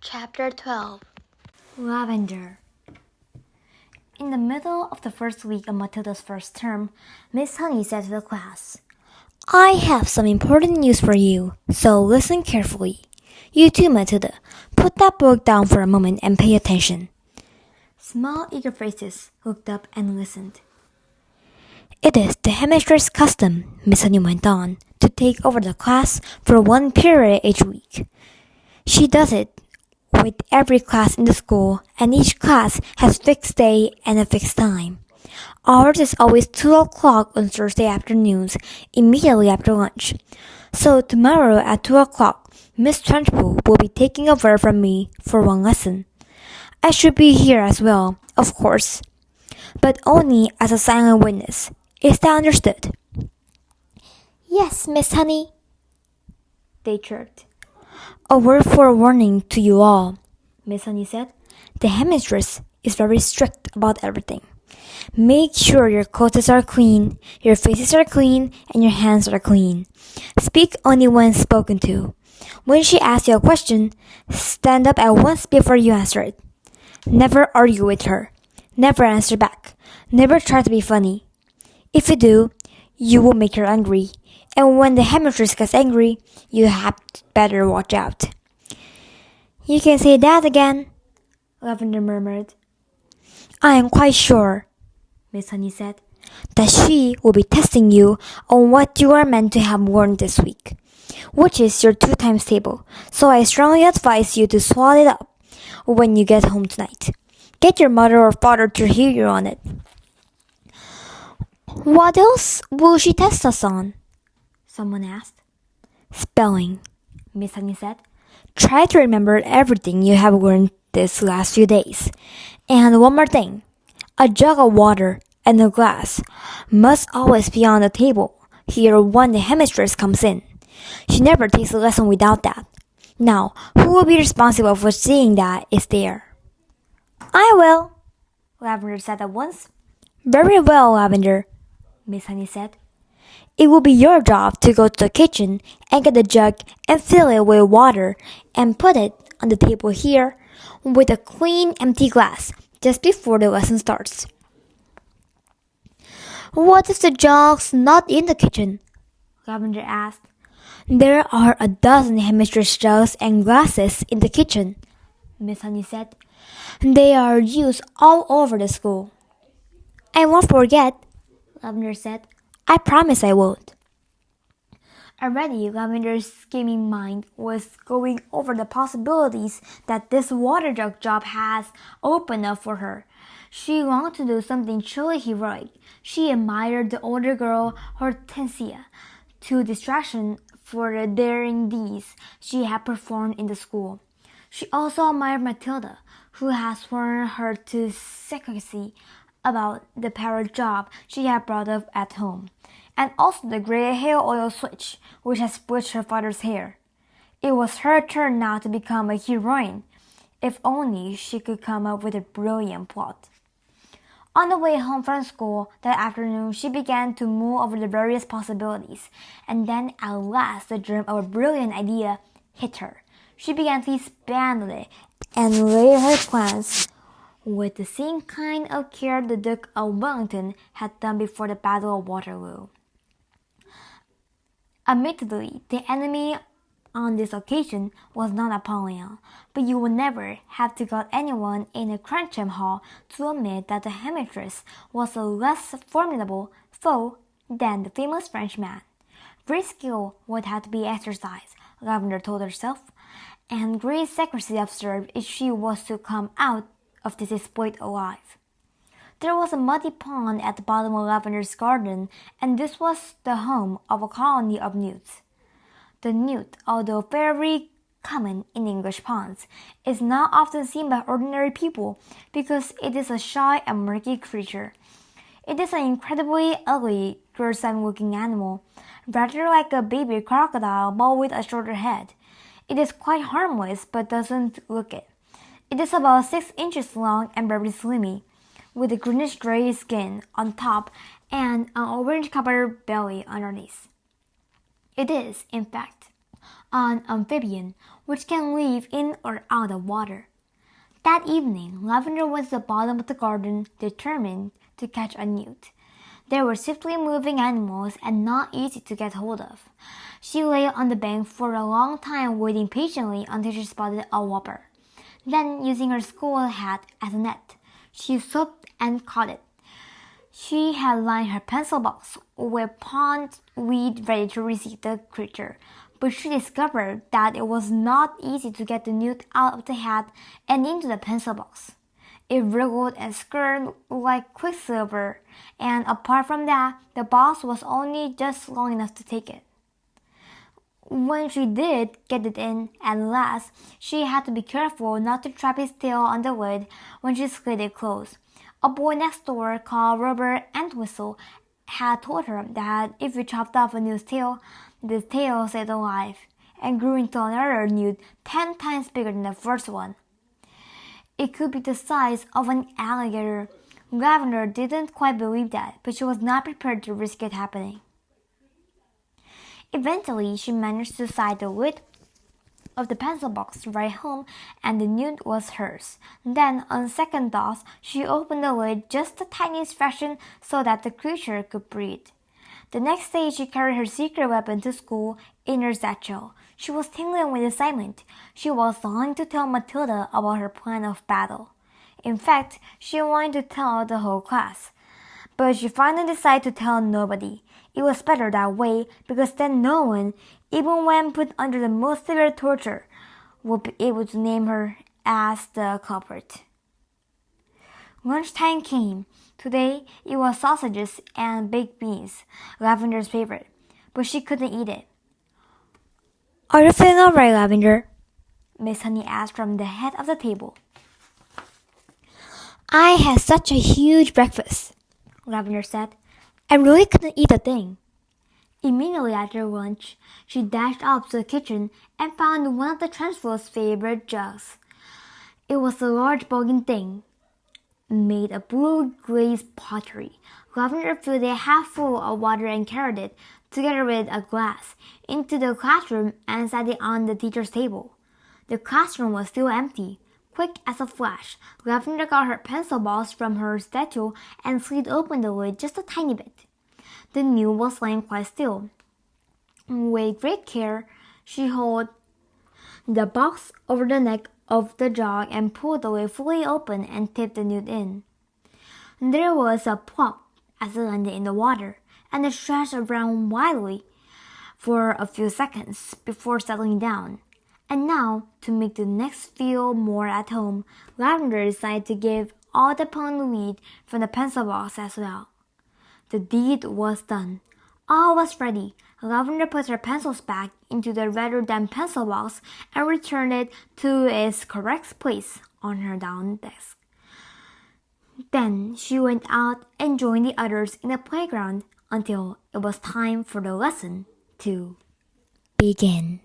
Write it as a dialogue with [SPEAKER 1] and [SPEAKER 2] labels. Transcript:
[SPEAKER 1] Chapter 12.
[SPEAKER 2] Lavender. In the middle of the first week of Matilda's first term, Miss Honey said to the class, "I have some important news for you, so listen carefully. You too, Matilda. Put that book down for a moment and pay attention." Small, eager faces looked up and listened. "It is the headmistress' custom," Miss Honey went on, "to take over the class for one period each week. She does it with every class in the school, and each class has a fixed day and a fixed time. Ours is always 2 o'clock on Thursday afternoons, immediately after lunch. So tomorrow at 2 o'clock, Miss Trunchbull will be taking over from me for one lesson. I should be here as well, of course, but only as a silent witness. Is that understood?" "Yes, Miss Honey," they chirped. "A word for a warning to you all," Miss Honey said. "The headmistress is very strict about everything. Make sure your clothes are clean, your faces are clean, and your hands are clean. Speak only when spoken to. When she asks you a question, stand up at once before you answer it. Never argue with her. Never answer back. Never try to be funny. If you do, you will make her angry, and when the headmistress gets angry, you had better watch out." "You can say that again," Lavender murmured. "I am quite sure," Miss Honey said, "that she will be testing you on what you are meant to have learned this week, which is your 2 times table, so I strongly advise you to swallow it up when you get home tonight. Get your mother or father to hear you on it." "What else will she test us on?" someone asked. "Spelling," Miss Honey said. "Try to remember everything you have learned these last few days. And one more thing. A jug of water and a glass must always be on the table here when the headmistress comes in. She never takes a lesson without that. Now, who will be responsible for seeing that it's there?" "I will," Lavender said at once. "Very well, Lavender," Miss Honey said. "It will be your job to go to the kitchen and get the jug and fill it with water and put it on the table here with a clean empty glass just before the lesson starts." "What if the jug's not in the kitchen?" Lavender asked. "There are a dozen headmistress jugs and glasses in the kitchen," Miss Honey said. "They are used all over the school." "I won't forget," Lavender said. "I promise I won't." Already, Lavender's scheming mind was going over the possibilities that this water jug job has opened up for her. She longed to do something truly heroic. She admired the older girl, Hortensia, to distraction for the daring deeds she had performed in the school. She also admired Matilda, who had sworn her to secrecy about the parrot job she had brought up at home, and also the gray hair oil switch which had split her father's hair. It was her turn now to become a heroine, if only she could come up with a brilliant plot. On the way home from school that afternoon, she began to mull over the various possibilities, and then at last the germ of a brilliant idea hit her. She began to expand it and lay her plans with the same kind of care the Duke of Wellington had done before the Battle of Waterloo. Admittedly, the enemy on this occasion was not Napoleon, but you would never have to got anyone in a Crancham Hall to admit that the headmistress was a less formidable foe than the famous Frenchman. Great skill would have to be exercised, Lavender told herself, and great secrecy observed if she was to come out of this exploit alive. There was a muddy pond at the bottom of Lavender's garden, and this was the home of a colony of newts. The newt, although very common in English ponds, is not often seen by ordinary people because it is a shy and murky creature. It is an incredibly ugly, gruesome-looking animal, rather like a baby crocodile but with a shorter head. It is quite harmless but doesn't look it. It is about 6 inches long and very slimy, with a greenish-gray skin on top and an orange-colored belly underneath. It is, in fact, an amphibian which can live in or out of water. That evening, Lavender went to the bottom of the garden, determined to catch a newt. They were swiftly moving animals and not easy to get hold of. She lay on the bank for a long time, waiting patiently until she spotted a whopper. Then, using her school hat as a net, she swooped and caught it. She had lined her pencil box with pondweed ready to receive the creature, but she discovered that it was not easy to get the newt out of the hat and into the pencil box. It wriggled and skirted like quicksilver, and apart from that, the box was only just long enough to take it. When she did get it in at last, she had to be careful not to trap his tail on the lid when she slid it closed. A boy next door called Robert Entwistle had told her that if you chopped off a newt's tail, the tail stayed alive and grew into another newt 10 times bigger than the first one. It could be the size of an alligator. Lavender didn't quite believe that, but she was not prepared to risk it happening. Eventually, she managed to tie the lid of the pencil box right home, and the newt was hers. Then, on second thoughts, she opened the lid just the tiniest fraction so that the creature could breathe. The next day, she carried her secret weapon to school in her satchel. She was tingling with excitement. She was longing to tell Matilda about her plan of battle. In fact, she wanted to tell the whole class. But she finally decided to tell nobody. It was better that way, because then no one, even when put under the most severe torture, would be able to name her as the culprit. Lunchtime came. Today it was sausages and baked beans, Lavender's favorite, but she couldn't eat it. "Are you feeling all right, Lavender?" Miss Honey asked from the head of the table. "I had such a huge breakfast," Lavender said. "I really couldn't eat a thing." Immediately after lunch, she dashed up to the kitchen and found one of the Transfers' favorite jugs. It was a large bulging thing, made of blue glazed pottery. Lavender filled it half full of water and carried it, together with a glass, into the classroom and set it on the teacher's table. The classroom was still empty. Quick as a flash, Lavender got her pencil box from her satchel and slid open the lid just a tiny bit. The newt was lying quite still. With great care, she held the box over the neck of the jug and pulled the lid fully open and tipped the newt in. There was a plop as it landed in the water, and it thrashed around wildly for a few seconds before settling down. And now, to make the next feel more at home, Lavender decided to give all the pondweed from the pencil box as well. The deed was done. All was ready. Lavender put her pencils back into the rather damp pencil box and returned it to its correct place on her down desk. Then she went out and joined the others in the playground until it was time for the lesson to begin.